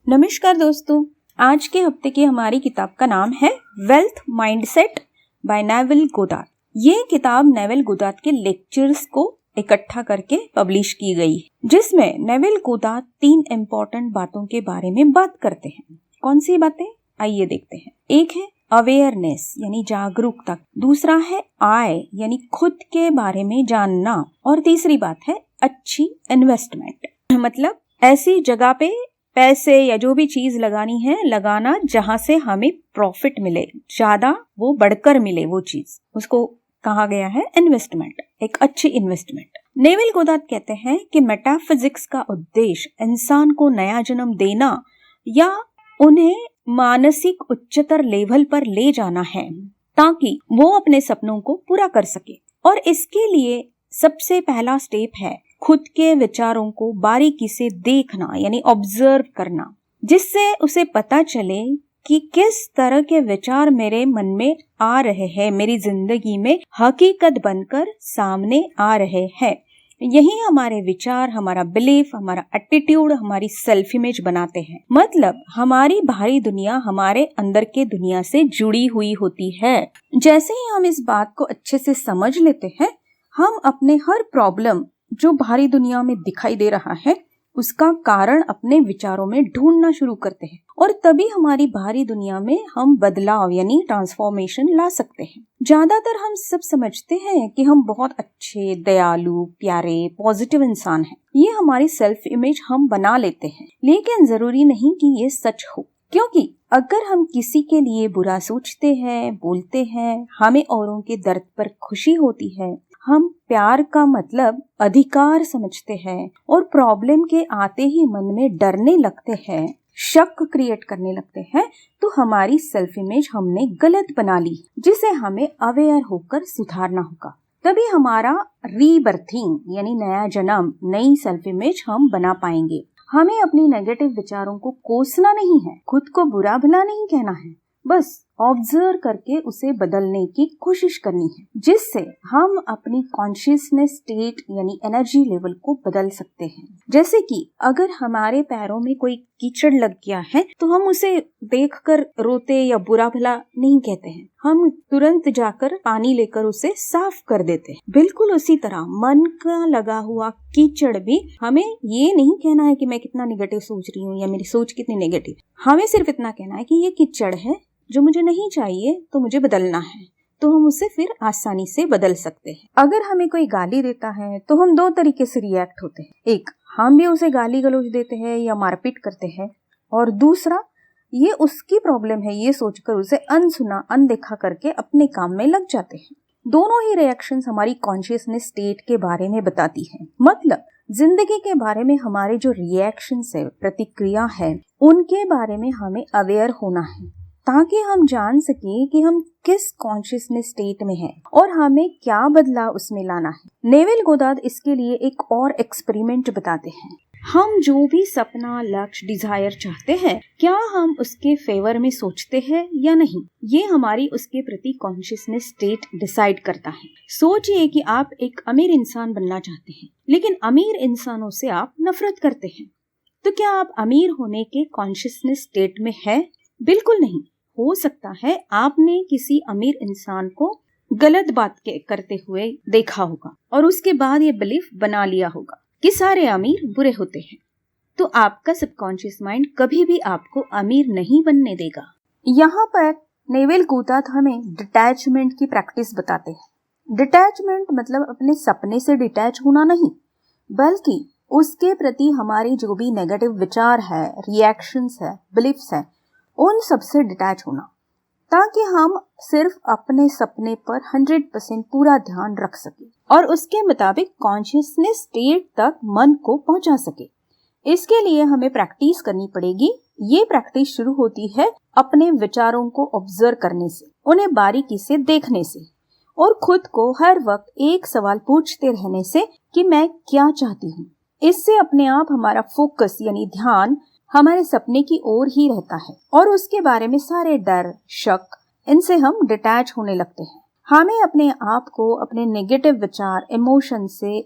नमस्कार दोस्तों, आज के हफ्ते की हमारी किताब का नाम है wealth mindset by Neville Goddard. ये किताब नेविल गोदार्ड के लेक्चर्स को इकट्ठा करके पब्लिश की गई, जिसमें नेविल गोदार्ड 3 इम्पोर्टेंट बातों के बारे में बात करते हैं। कौन सी बातें, आइए देखते हैं। एक है अवेयरनेस यानी जागरूकता, दूसरा है आय यानी खुद के बारे में जानना, और तीसरी बात है अच्छी इन्वेस्टमेंट, मतलब ऐसी जगह पे पैसे या जो भी चीज लगानी है लगाना जहां से हमें प्रॉफिट मिले, ज्यादा वो बढ़कर मिले वो चीज, उसको कहा गया है इन्वेस्टमेंट, एक अच्छी इन्वेस्टमेंट। नेविल गोदार्ड कहते हैं कि मेटाफिजिक्स का उद्देश्य इंसान को नया जन्म देना या उन्हें मानसिक उच्चतर लेवल पर ले जाना है ताकि वो अपने सपनों को पूरा कर सके। और इसके लिए सबसे पहला स्टेप है खुद के विचारों को बारीकी से देखना यानी ऑब्जर्व करना, जिससे उसे पता चले कि किस तरह के विचार मेरे मन में आ रहे हैं, मेरी जिंदगी में हकीकत बनकर सामने आ रहे हैं। यही हमारे विचार, हमारा बिलीफ, हमारा एटीट्यूड, हमारी सेल्फ इमेज बनाते हैं। मतलब हमारी बाहरी दुनिया हमारे अंदर के दुनिया से जुड़ी हुई होती है। जैसे ही हम इस बात को अच्छे से समझ लेते हैं, हम अपने हर प्रॉब्लम जो बाहरी दुनिया में दिखाई दे रहा है उसका कारण अपने विचारों में ढूंढना शुरू करते हैं, और तभी हमारी बाहरी दुनिया में हम बदलाव यानी ट्रांसफॉर्मेशन ला सकते हैं। ज्यादातर हम सब समझते हैं कि हम बहुत अच्छे, दयालु, प्यारे, पॉजिटिव इंसान हैं। ये हमारी सेल्फ इमेज हम बना लेते हैं, लेकिन जरूरी नहीं कि ये सच हो, क्योंकि अगर हम किसी के लिए बुरा सोचते हैं, बोलते हैं, हमें औरों के दर्द पर खुशी होती है, हम प्यार का मतलब अधिकार समझते हैं और प्रॉब्लम के आते ही मन में डरने लगते हैं, शक क्रिएट करने लगते हैं, तो हमारी सेल्फ इमेज हमने गलत बना ली, जिसे हमें अवेयर होकर सुधारना होगा। तभी हमारा रीबर्थिंग यानी नया जन्म, नई सेल्फ इमेज हम बना पाएंगे। हमें अपनी नेगेटिव विचारों को कोसना नहीं है, खुद को बुरा भला नहीं कहना है, बस ऑब्जर्व करके उसे बदलने की कोशिश करनी है, जिससे हम अपनी कॉन्शियसनेस स्टेट यानी एनर्जी लेवल को बदल सकते हैं। जैसे कि अगर हमारे पैरों में कोई कीचड़ लग गया है तो हम उसे देखकर रोते या बुरा भला नहीं कहते हैं, हम तुरंत जाकर पानी लेकर उसे साफ कर देते हैं। बिल्कुल उसी तरह मन का लगा हुआ कीचड़ भी हमें ये नहीं कहना है कि मैं कितना नेगेटिव सोच रही हूँ या मेरी सोच कितनी नेगेटिव, हमें सिर्फ इतना कहना है कि ये कीचड़ है जो मुझे नहीं चाहिए, तो मुझे बदलना है, तो हम उसे फिर आसानी से बदल सकते हैं। अगर हमें कोई गाली देता है तो हम 2 तरीके से रिएक्ट होते हैं। एक, हम भी उसे गाली गलौज देते हैं या मारपीट करते हैं, और दूसरा, ये उसकी प्रॉब्लम है ये सोचकर उसे अनसुना अनदेखा करके अपने काम में लग जाते हैं। दोनों ही रिएक्शंस हमारी कॉन्शियसनेस स्टेट के बारे में बताती है। मतलब जिंदगी के बारे में हमारे जो रिएक्शंस है, प्रतिक्रिया है, उनके बारे में हमें अवेयर होना है, ताकि हम जान सके कि हम किस कॉन्शियसनेस स्टेट में हैं और हमें क्या बदलाव उसमें लाना है। नेविल गोदार्ड इसके लिए एक और एक्सपेरिमेंट बताते हैं। हम जो भी सपना, लक्ष्य, डिजायर चाहते हैं, क्या हम उसके फेवर में सोचते हैं या नहीं, ये हमारी उसके प्रति कॉन्शियसनेस स्टेट डिसाइड करता है। सोचिए कि आप एक अमीर इंसान बनना चाहते हैं, लेकिन अमीर इंसानों से आप नफरत करते हैं, तो क्या आप अमीर होने के कॉन्शियसनेस स्टेट में है? बिल्कुल नहीं। हो सकता है आपने किसी अमीर इंसान को गलत बात करते हुए देखा होगा और उसके बाद ये बिलीफ बना लिया होगा कि सारे अमीर बुरे होते हैं, तो आपका सबकॉन्शियस माइंड कभी भी आपको अमीर नहीं बनने देगा। यहाँ पर नेविल गोदार्ड हमें डिटैचमेंट की प्रैक्टिस बताते हैं। डिटैचमेंट मतलब अपने सपने से डिटैच होना नहीं, बल्कि उसके प्रति हमारे जो भी नेगेटिव विचार है, रिएक्शंस है, बिलीफ्स है, उन सबसे डिटैच होना, ताकि हम सिर्फ अपने सपने पर 100% पूरा ध्यान रख सके और उसके मुताबिक कॉन्शियसनेस स्टेट तक मन को पहुंचा सके। इसके लिए हमें प्रैक्टिस करनी पड़ेगी। ये प्रैक्टिस शुरू होती है अपने विचारों को ऑब्जर्व करने से, उन्हें बारीकी से देखने से, और खुद को हर वक्त एक सवाल पूछते रहने से कि मैं क्या चाहती हूँ। इससे अपने आप हमारा फोकस यानी ध्यान हमारे सपने की ओर ही रहता है और उसके बारे में सारे डर, शक, इनसे हम डिटैच होने लगते हैं। हमें अपने आप को अपने नेगेटिव विचार, इमोशन से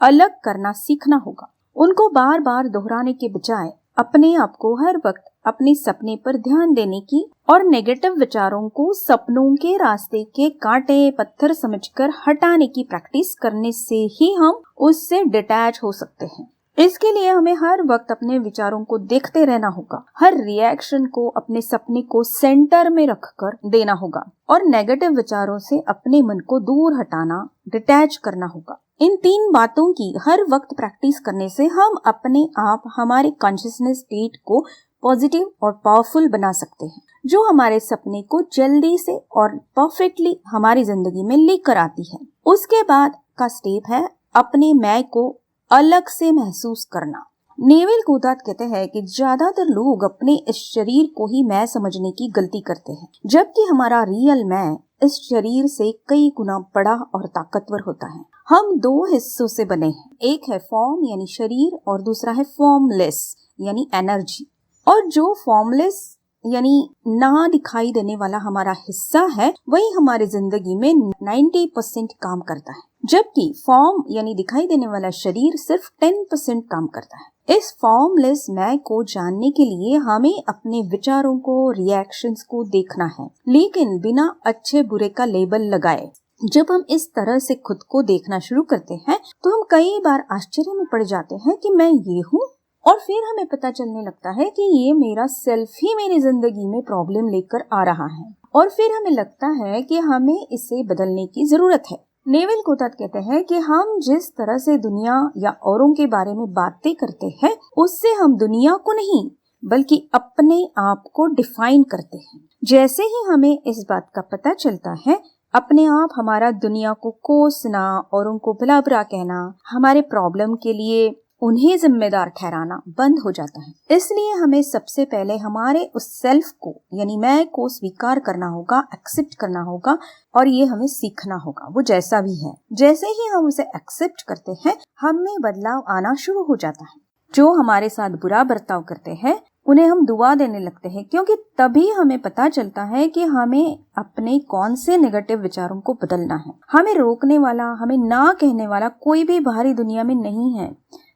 अलग करना सीखना होगा। उनको बार बार दोहराने के बजाय अपने आप को हर वक्त अपने सपने पर ध्यान देने की और नेगेटिव विचारों को सपनों के रास्ते के कांटे पत्थर समझकर हटाने की प्रैक्टिस करने से ही हम उससे डिटैच हो सकते हैं। इसके लिए हमें हर वक्त अपने विचारों को देखते रहना होगा, हर रिएक्शन को अपने सपने को सेंटर में रखकर देना होगा और नेगेटिव विचारों से अपने मन को दूर हटाना, डिटैच करना होगा। इन 3 बातों की हर वक्त प्रैक्टिस करने से हम अपने आप हमारे कॉन्शियसनेस स्टेट को पॉजिटिव और पावरफुल बना सकते हैं, जो हमारे सपने को जल्दी से और परफेक्टली हमारी जिंदगी में लेकर आती है। उसके बाद का स्टेप है अपने मैं को अलग से महसूस करना। नेविल गोदार्ड कहते हैं कि ज्यादातर लोग अपने इस शरीर को ही मैं समझने की गलती करते हैं, जबकि हमारा रियल मैं इस शरीर से कई गुना बड़ा और ताकतवर होता है। हम 2 हिस्सों से बने हैं, एक है फॉर्म यानी शरीर और दूसरा है फॉर्मलेस यानी एनर्जी। और जो फॉर्मलेस यानी ना दिखाई देने वाला हमारा हिस्सा है, वही हमारी जिंदगी में 90% काम करता है, जबकि फॉर्म यानी दिखाई देने वाला शरीर सिर्फ 10% काम करता है। इस फॉर्मलेस मैं को जानने के लिए हमें अपने विचारों को, रिएक्शंस को देखना है, लेकिन बिना अच्छे बुरे का लेबल लगाए। जब हम इस तरह से खुद को देखना शुरू करते हैं तो हम कई बार आश्चर्य में पड़ जाते हैं कि मैं ये हूँ, और फिर हमें पता चलने लगता है कि ये मेरा सेल्फ ही मेरी जिंदगी में प्रॉब्लम लेकर आ रहा है, और फिर हमें लगता है कि हमें इसे बदलने की जरूरत है। नेविल गोदार्ड कहते हैं कि हम जिस तरह से दुनिया या औरों के बारे में बातें करते हैं, उससे हम दुनिया को नहीं बल्कि अपने आप को डिफाइन करते हैं। जैसे ही हमें इस बात का पता चलता है, अपने आप हमारा दुनिया को कोसना, औरों को भला बुरा कहना, हमारे प्रॉब्लम के लिए उन्हें जिम्मेदार ठहराना बंद हो जाता है। इसलिए हमें सबसे पहले हमारे उस सेल्फ को यानी मैं को स्वीकार करना होगा, एक्सेप्ट करना होगा, और ये हमें सीखना होगा वो जैसा भी है। जैसे ही हम उसे एक्सेप्ट करते हैं, हम में बदलाव आना शुरू हो जाता है। जो हमारे साथ बुरा बर्ताव करते हैं उन्हें हम दुआ देने लगते हैं, क्योंकि तभी हमें पता चलता है कि हमें अपने कौन से नेगेटिव विचारों को बदलना है। हमें रोकने वाला, हमें ना कहने वाला कोई भी बाहरी दुनिया में नहीं है,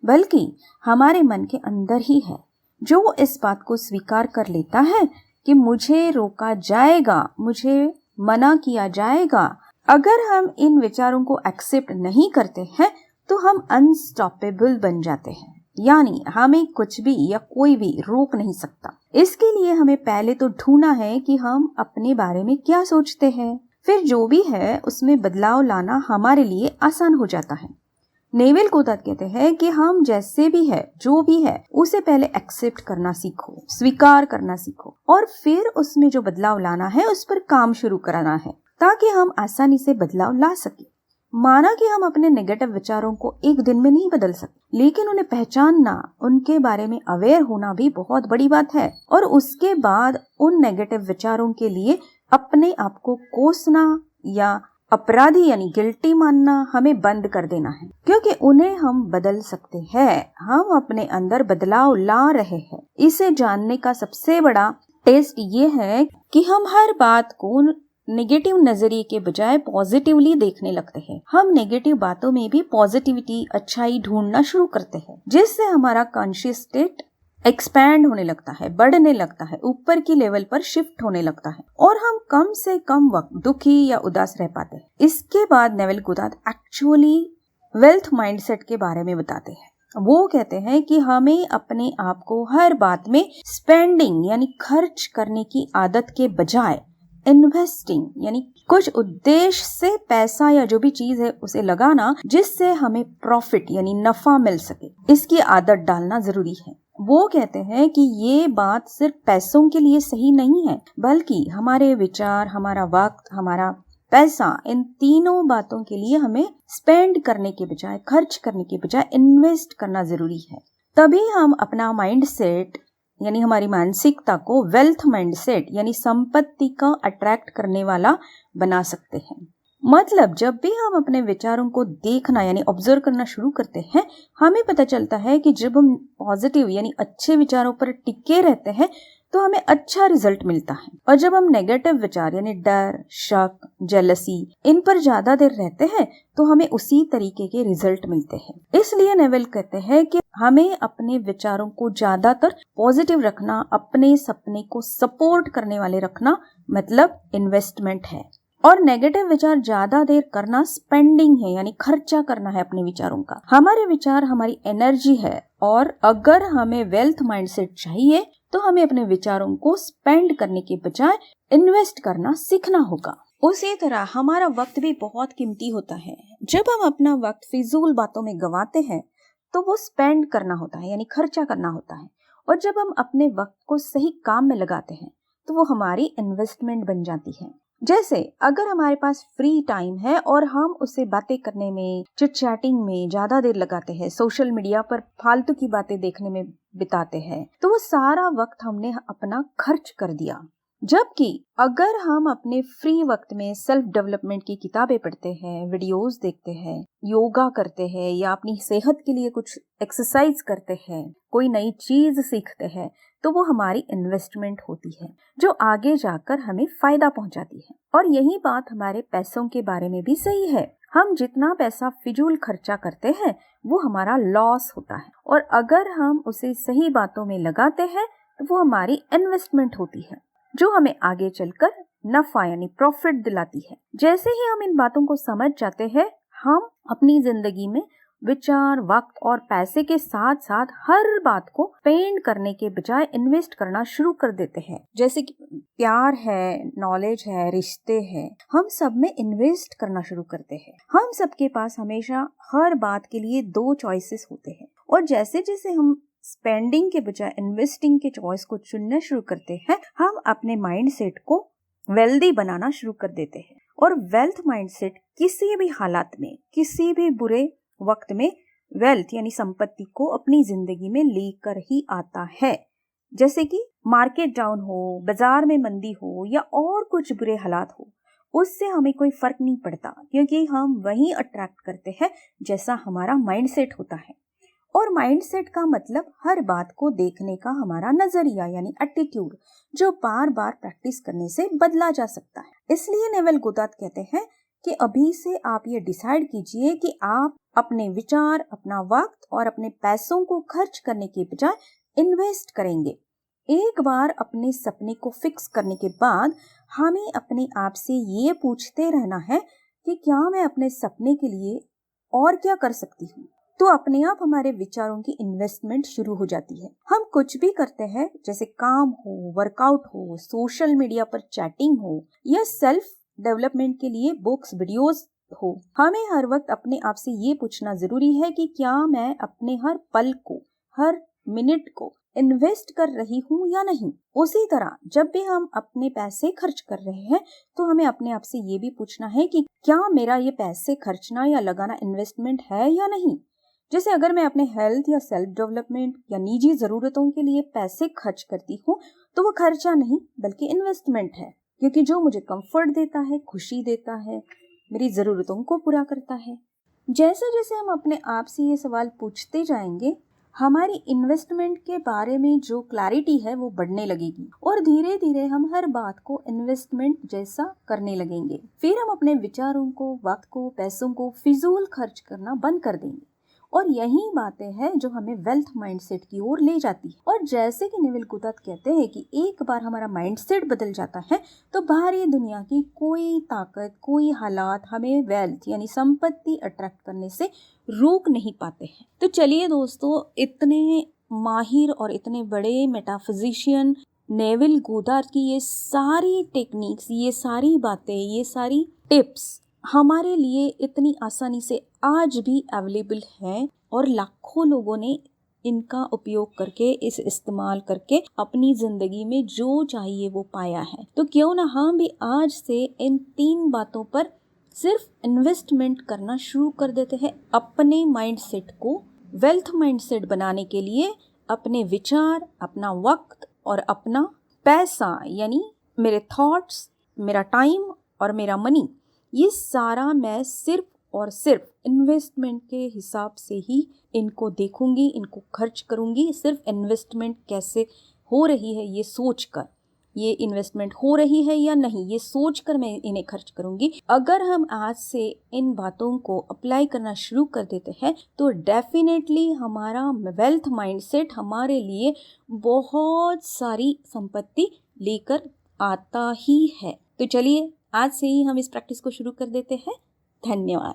बल्कि हमारे मन के अंदर ही है, जो इस बात को स्वीकार कर लेता है कि मुझे रोका जाएगा, मुझे मना किया जाएगा। अगर हम इन विचारों को एक्सेप्ट नहीं करते हैं तो हम अनस्टॉपेबल बन जाते हैं, यानी हमें कुछ भी या कोई भी रोक नहीं सकता। इसके लिए हमें पहले तो ढूंढना है कि हम अपने बारे में क्या सोचते हैं, फिर जो भी है उसमें बदलाव लाना हमारे लिए आसान हो जाता है। नेविल गोदार्ड कहते हैं कि हम जैसे भी है, जो भी है, उसे पहले एक्सेप्ट करना सीखो, स्वीकार करना सीखो, और फिर उसमें जो बदलाव लाना है उस पर काम शुरू कराना है, ताकि हम आसानी से बदलाव ला सके। माना कि हम अपने नेगेटिव विचारों को एक दिन में नहीं बदल सकते, लेकिन उन्हें पहचानना, उनके बारे में अवेयर होना भी बहुत बड़ी बात है, और उसके बाद उन नेगेटिव विचारों के लिए अपने आप को कोसना या अपराधी यानी गिल्टी मानना हमें बंद कर देना है, क्योंकि उन्हें हम बदल सकते हैं। हम अपने अंदर बदलाव ला रहे हैं। इसे जानने का सबसे बड़ा टेस्ट ये है कि हम हर बात को नेगेटिव नजरिए के बजाय पॉजिटिवली देखने लगते हैं। हम नेगेटिव बातों में भी पॉजिटिविटी, अच्छाई ढूंढना शुरू करते हैं, जिससे हमारा कॉन्शियस स्टेट एक्सपैंड होने लगता है, बढ़ने लगता है, ऊपर की लेवल पर शिफ्ट होने लगता है, और हम कम से कम वक्त दुखी या उदास रह पाते हैं। इसके बाद Neville Goddard actually wealth mindset के बारे में बताते हैं। वो कहते हैं कि हमें अपने आप को हर बात में स्पेंडिंग यानी खर्च करने की आदत के बजाय इन्वेस्टिंग यानी कुछ उद्देश्य से पैसा या जो भी चीज है उसे लगाना, जिससे हमें प्रॉफिट यानी नफा मिल सके, इसकी आदत डालना जरूरी है। वो कहते हैं कि ये बात सिर्फ पैसों के लिए सही नहीं है, बल्कि हमारे विचार, हमारा वक्त, हमारा पैसा, इन तीनों बातों के लिए हमें स्पेंड करने के बजाय, खर्च करने के बजाय इन्वेस्ट करना जरूरी है। तभी हम अपना माइंड सेट यानी हमारी मानसिकता को वेल्थ माइंडसेट यानी संपत्ति का अट्रैक्ट करने वाला बना सकते हैं। मतलब जब भी हम अपने विचारों को देखना यानी ऑब्जर्व करना शुरू करते हैं, हमें पता चलता है कि जब हम पॉजिटिव यानी अच्छे विचारों पर टिके रहते हैं तो हमें अच्छा रिजल्ट मिलता है। और जब हम नेगेटिव विचार यानी डर, शक, जेलसी इन पर ज्यादा देर रहते हैं तो हमें उसी तरीके के रिजल्ट मिलते हैं। इसलिए नेवेल कहते हैं कि हमें अपने विचारों को ज्यादातर पॉजिटिव रखना, अपने सपने को सपोर्ट करने वाले रखना मतलब इन्वेस्टमेंट है। और नेगेटिव विचार ज्यादा देर करना स्पेंडिंग है, यानी खर्चा करना है अपने विचारों का। हमारे विचार हमारी एनर्जी है और अगर हमें वेल्थ माइंडसेट चाहिए तो हमें अपने विचारों को स्पेंड करने के बजाय इन्वेस्ट करना सीखना होगा। उसी तरह हमारा वक्त भी बहुत कीमती होता है। जब हम अपना वक्त फिजूल बातों में गंवाते हैं तो वो स्पेंड करना होता है, यानी खर्चा करना होता है। और जब हम अपने वक्त को सही काम में लगाते हैं तो वो हमारी इन्वेस्टमेंट बन जाती है। जैसे अगर हमारे पास फ्री टाइम है और हम उसे बातें करने में, चिट चैटिंग में ज्यादा देर लगाते हैं, सोशल मीडिया पर फालतू की बातें देखने में बिताते हैं, तो वो सारा वक्त हमने अपना खर्च कर दिया। जबकि अगर हम अपने फ्री वक्त में सेल्फ डेवलपमेंट की किताबें पढ़ते हैं, वीडियोस देखते हैं, योगा करते हैं या अपनी सेहत के लिए कुछ एक्सरसाइज करते हैं, कोई नई चीज सीखते हैं, तो वो हमारी इन्वेस्टमेंट होती है जो आगे जाकर हमें फायदा पहुंचाती है। और यही बात हमारे पैसों के बारे में भी सही है। हम जितना पैसा फिजूल खर्चा करते हैं वो हमारा लॉस होता है, और अगर हम उसे सही बातों में लगाते हैं तो वो हमारी इन्वेस्टमेंट होती है जो हमें आगे चलकर नफा यानी प्रॉफिट दिलाती है। जैसे ही हम इन बातों को समझ जाते हैं, हम अपनी जिंदगी में विचार, वक्त और पैसे के साथ साथ हर बात को स्पेंड करने के बजाय इन्वेस्ट करना शुरू कर देते हैं। जैसे कि प्यार है, नॉलेज है, रिश्ते हैं, हम सब में इन्वेस्ट करना शुरू करते हैं। हम सबके पास हमेशा हर बात के लिए 2 चॉइसेस होते हैं, और जैसे जैसे हम स्पेंडिंग के बजाय इन्वेस्टिंग के चॉइस को चुनना शुरू करते हैं, हम अपने माइंडसेट को वेल्दी बनाना शुरू कर देते हैं। और वेल्थ माइंडसेट किसी भी हालात में, किसी भी बुरे वक्त में वेल्थ यानी संपत्ति को अपनी जिंदगी में लेकर ही आता है। जैसे कि मार्केट डाउन हो, बाजार में मंदी हो या और कुछ बुरे हालात हो, उससे हमें कोई फर्क नहीं पड़ता, क्योंकि हम वही अट्रैक्ट करते हैं जैसा हमारा माइंडसेट होता है। और माइंडसेट का मतलब हर बात को देखने का हमारा नजरिया यानी एटीट्यूड, जो बार बार प्रैक्टिस करने से बदला जा सकता है। इसलिए नेवेल गोदार्द कहते हैं कि अभी से आप ये डिसाइड कीजिए कि आप अपने विचार, अपना वक्त और अपने पैसों को खर्च करने के बजाय इन्वेस्ट करेंगे। एक बार अपने सपने को फिक्स करने के बाद हमें अपने आप से ये पूछते रहना है कि क्या मैं अपने सपने के लिए और क्या कर सकती हूँ। तो अपने आप हमारे विचारों की इन्वेस्टमेंट शुरू हो जाती है। हम कुछ भी करते हैं, जैसे काम हो, वर्कआउट हो, सोशल मीडिया पर चैटिंग हो या सेल्फ डेवलपमेंट के लिए बुक्स, वीडियोस हो, हमें हर वक्त अपने आप से ये पूछना जरूरी है कि क्या मैं अपने हर पल को, हर मिनट को इन्वेस्ट कर रही हूँ या नहीं। उसी तरह जब भी हम अपने पैसे खर्च कर रहे हैं तो हमें अपने आप से ये भी पूछना है कि क्या मेरा ये पैसे खर्चना या लगाना इन्वेस्टमेंट है या नहीं। जैसे अगर मैं अपने हेल्थ या सेल्फ डेवलपमेंट या निजी जरूरतों के लिए पैसे खर्च करती हूँ तो वो खर्चा नहीं बल्कि इन्वेस्टमेंट है, क्योंकि जो मुझे कंफर्ट देता है, खुशी देता है, मेरी जरूरतों को पूरा करता है। जैसे जैसे हम अपने आप से ये सवाल पूछते जाएंगे, हमारी इन्वेस्टमेंट के बारे में जो क्लैरिटी है वो बढ़ने लगेगी और धीरे धीरे हम हर बात को इन्वेस्टमेंट जैसा करने लगेंगे। फिर हम अपने विचारों को, वक्त को, पैसों को फिजूल खर्च करना बंद कर देंगे। और यही बातें हैं जो हमें वेल्थ माइंडसेट की ओर ले जाती है। और जैसे कि नेवेल गोदार्द कहते हैं कि एक बार हमारा माइंडसेट बदल जाता है तो बाहरी दुनिया की कोई ताकत, कोई हालात हमें वेल्थ यानी संपत्ति अट्रैक्ट करने से रोक नहीं पाते हैं। तो चलिए दोस्तों, इतने माहिर और इतने बड़े मेटाफिजिशियन नेवेल गोदार्द की ये सारी टेक्निक्स, ये सारी बातें, ये सारी टिप्स हमारे लिए इतनी आसानी से आज भी अवेलेबल है और लाखों लोगों ने इनका उपयोग करके, इस इस्तेमाल करके अपनी जिंदगी में जो चाहिए वो पाया है। तो क्यों ना हम भी आज से इन 3 बातों पर सिर्फ इन्वेस्टमेंट करना शुरू कर देते हैं, अपने माइंडसेट को वेल्थ माइंडसेट बनाने के लिए। अपने विचार, अपना वक्त और अपना पैसा यानी मेरे थॉट्स, मेरा टाइम और मेरा मनी, ये सारा मैं सिर्फ और सिर्फ इन्वेस्टमेंट के हिसाब से ही इनको देखूंगी, इनको खर्च करूंगी। सिर्फ इन्वेस्टमेंट कैसे हो रही है ये सोचकर, ये इन्वेस्टमेंट हो रही है या नहीं ये सोचकर मैं इन्हें खर्च करूंगी। अगर हम आज से इन बातों को अप्लाई करना शुरू कर देते हैं तो डेफिनेटली हमारा वेल्थ माइंडसेट हमारे लिए बहुत सारी संपत्ति लेकर आता ही है। तो चलिए आज से ही हम इस प्रैक्टिस को शुरू कर देते हैं। धन्यवाद।